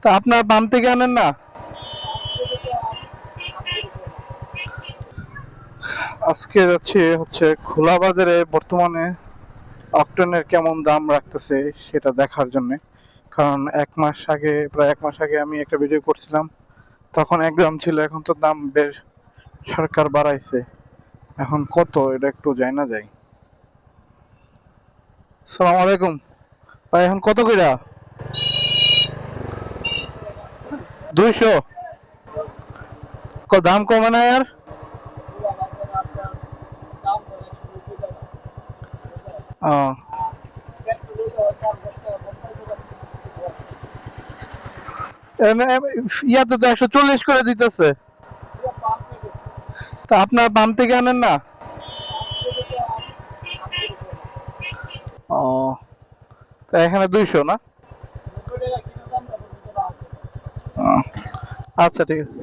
তা আপনার বাম থেকে আনেন না? আজকে যাচ্ছি হচ্ছে খোলা বাজারে বর্তমানে অক্টেনের কেমন দাম রাখতেছে সেটা দেখার জন্য। কারণ প্রায় 1 মাস আগে আমি একটা ভিডিও করছিলাম, তখন এক দাম ছিল, এখন তো দাম বেশ সরকার বাড়াইছে। এখন কত এটা একটু জানা যায়। সালাম আলাইকুম ভাই, এখন কত কইরা? 200? দাম কমে না আর? ও, ইয়াতে তো 140 করে দিতেছে। তা আপনার বাম থেকে আনেন না? ও, তা এখানে 200 না? ও, আচ্ছা ঠিক আছে।